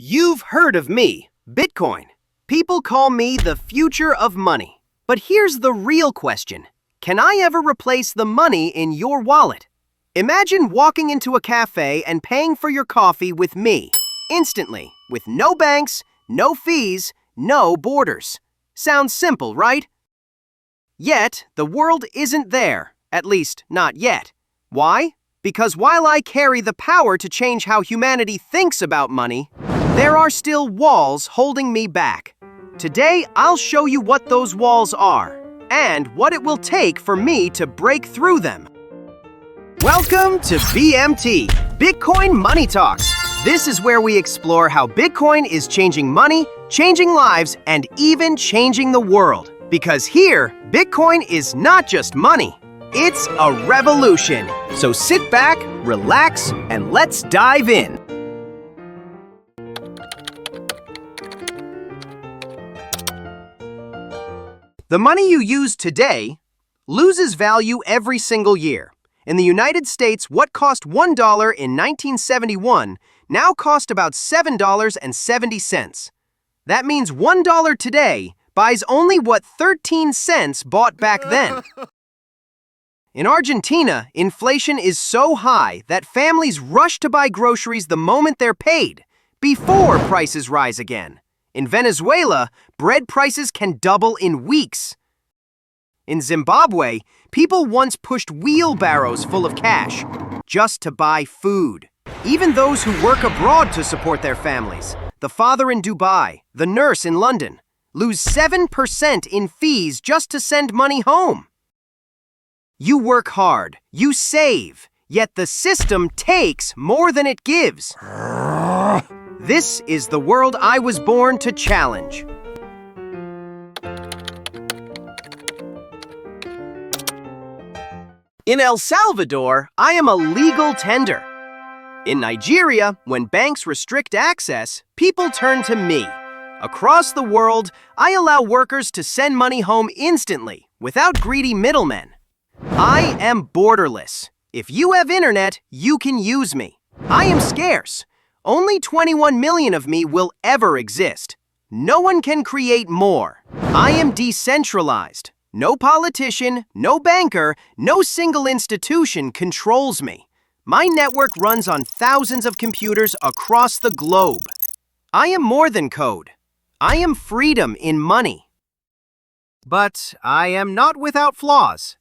You've heard of me, Bitcoin. People call me the future of money. But here's the real question. Can I ever replace the money in your wallet? Imagine walking into a cafe and paying for your coffee with me, instantly, with no banks, no fees, no borders. Sounds simple, right? Yet, the world isn't there, at least not yet. Why? Because while I carry the power to change how humanity thinks about money, there are still walls holding me back. Today, I'll show you what those walls are and what it will take for me to break through them. Welcome to BMT, Bitcoin Money Talks. This is where we explore how Bitcoin is changing money, changing lives, and even changing the world. Because here, Bitcoin is not just money, it's a revolution. So sit back, relax, and let's dive in. The money you use today loses value every single year. In the United States, what cost $1 in 1971 now cost about $7.70. That means $1 today buys only what 13 cents bought back then. In Argentina, inflation is so high that families rush to buy groceries the moment they're paid, before prices rise again. In Venezuela, bread prices can double in weeks. In Zimbabwe, people once pushed wheelbarrows full of cash just to buy food. Even those who work abroad to support their families, the father in Dubai, the nurse in London, lose 7% in fees just to send money home. You work hard, you save, yet the system takes more than it gives. This is the world I was born to challenge. In El Salvador, I am a legal tender. In Nigeria, when banks restrict access, people turn to me. Across the world, I allow workers to send money home instantly, without greedy middlemen. I am borderless. If you have internet, you can use me. I am scarce. Only 21 million of me will ever exist. No one can create more. I am decentralized. No politician, no banker, no single institution controls me. My network runs on thousands of computers across the globe. I am more than code. I am freedom in money. But I am not without flaws.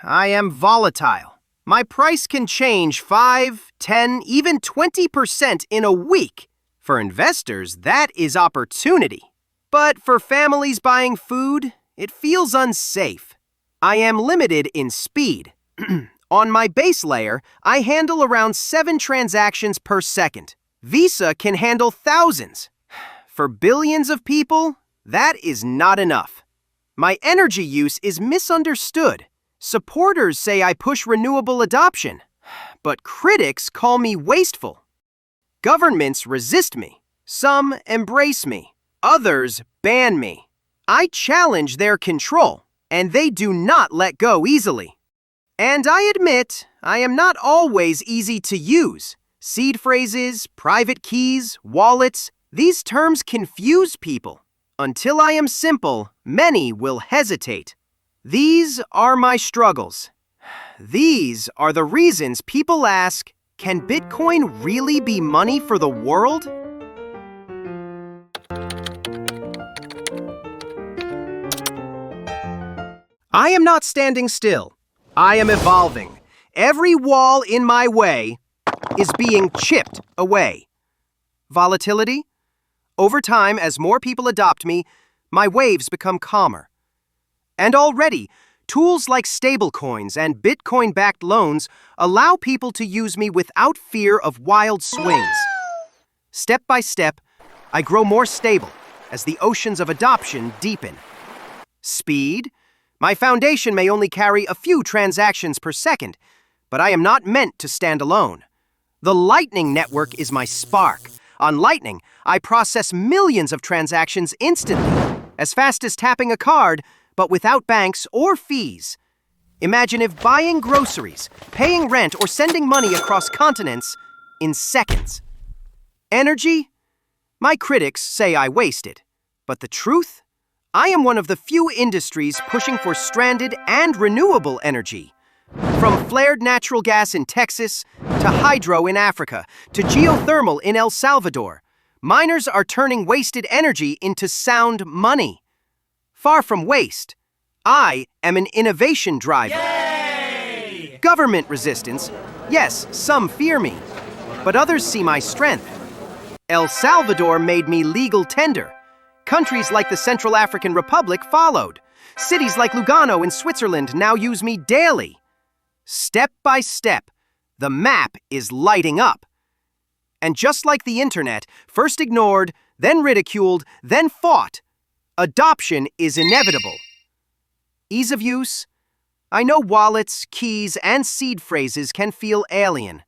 I am volatile. My price can change 5, 10, even 20% in a week. For investors, that is opportunity. But for families buying food, it feels unsafe. I am limited in speed. On my base layer, I handle around 7 transactions per second. Visa can handle thousands. For billions of people, that is not enough. My energy use is misunderstood. Supporters say I push renewable adoption, but critics call me wasteful. Governments resist me. Some embrace me. Others ban me. I challenge their control, and they do not let go easily. And I admit, I am not always easy to use. Seed phrases, private keys, wallets, these terms confuse people. Until I am simple, many will hesitate. These are my struggles. These are the reasons people ask, can Bitcoin really be money for the world? I am not standing still. I am evolving. Every wall in my way is being chipped away. Volatility? Over time, as more people adopt me, my waves become calmer. And already, tools like stablecoins and Bitcoin-backed loans allow people to use me without fear of wild swings. Step by step, I grow more stable as the oceans of adoption deepen. Speed? My foundation may only carry a few transactions per second, but I am not meant to stand alone. The Lightning Network is my spark. On Lightning, I process millions of transactions instantly, as fast as tapping a card, but without banks or fees. Imagine if buying groceries, paying rent, or sending money across continents in seconds. Energy? My critics say I waste it, but the truth? I am one of the few industries pushing for stranded and renewable energy. From flared natural gas in Texas, to hydro in Africa, to geothermal in El Salvador, miners are turning wasted energy into sound money. Far from waste, I am an innovation driver. Yay! Government resistance, yes, some fear me, but others see my strength. El Salvador made me legal tender. Countries like the Central African Republic followed. Cities like Lugano in Switzerland now use me daily. Step by step, the map is lighting up. And just like the internet, first ignored, then ridiculed, then fought, adoption is inevitable. Ease of use? I know wallets, keys, and seed phrases can feel alien.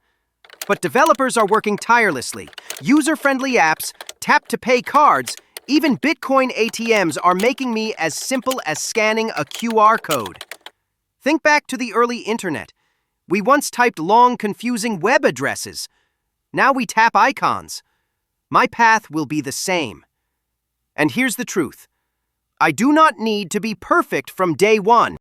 But developers are working tirelessly. User-friendly apps, tap-to-pay cards, even Bitcoin ATMs are making me as simple as scanning a QR code. Think back to the early internet. We once typed long, confusing web addresses. Now we tap icons. My path will be the same. And here's the truth. I do not need to be perfect from day one.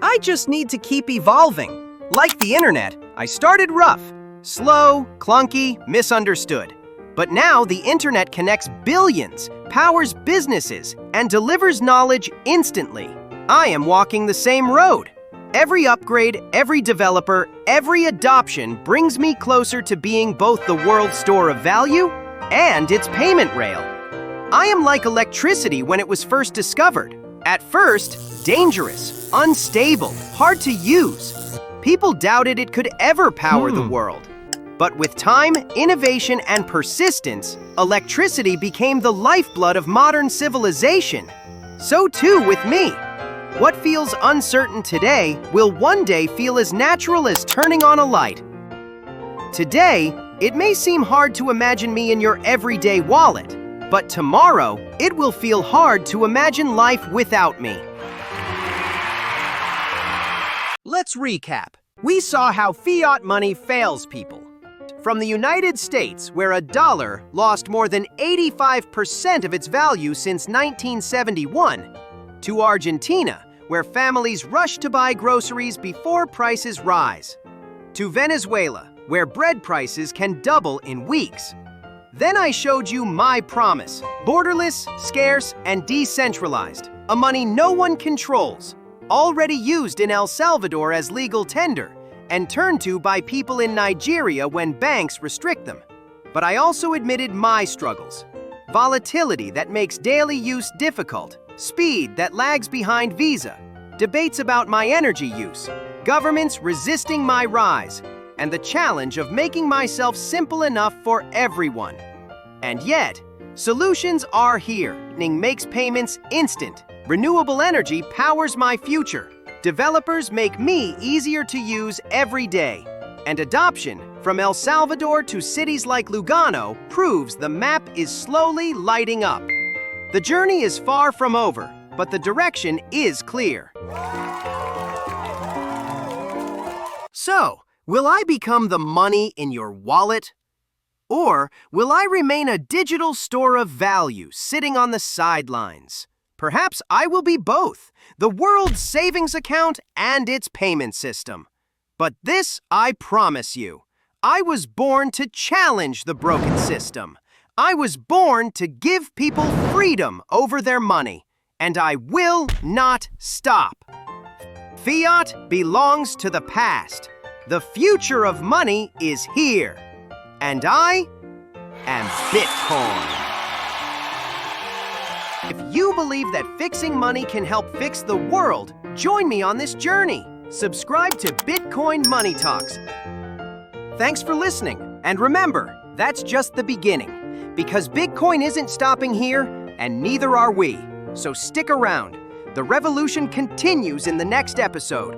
I just need to keep evolving. Like the internet, I started rough, slow, clunky, misunderstood. But now the internet connects billions, powers businesses, and delivers knowledge instantly. I am walking the same road. Every upgrade, every developer, every adoption brings me closer to being both the world's store of value and its payment rail. I am like electricity when it was first discovered. At first, dangerous, unstable, hard to use. People doubted it could ever power the world. But with time, innovation, and persistence, electricity became the lifeblood of modern civilization. So too with me. What feels uncertain today will one day feel as natural as turning on a light. Today, it may seem hard to imagine me in your everyday wallet, but tomorrow, it will feel hard to imagine life without me. Let's recap. We saw how fiat money fails people. From the United States, where a dollar lost more than 85% of its value since 1971, to Argentina, where families rush to buy groceries before prices rise, to Venezuela, where bread prices can double in weeks. Then I showed you my promise, borderless, scarce, and decentralized, a money no one controls, already used in El Salvador as legal tender, and turned to by people in Nigeria when banks restrict them. But I also admitted my struggles. Volatility that makes daily use difficult, speed that lags behind Visa, debates about my energy use, governments resisting my rise, and the challenge of making myself simple enough for everyone. And yet, solutions are here. Lightning makes payments instant. Renewable energy powers my future. Developers make me easier to use every day. And adoption, from El Salvador to cities like Lugano, proves the map is slowly lighting up. The journey is far from over, but the direction is clear. So, will I become the money in your wallet? Or will I remain a digital store of value sitting on the sidelines? Perhaps I will be both, the world's savings account and its payment system. But this I promise you, I was born to challenge the broken system. I was born to give people freedom over their money, and I will not stop. Fiat belongs to the past. The future of money is here. And I am Bitcoin. If you believe that fixing money can help fix the world, join me on this journey. Subscribe to Bitcoin Money Talks. Thanks for listening. And remember, that's just the beginning. Because Bitcoin isn't stopping here, and neither are we. So stick around. The revolution continues in the next episode.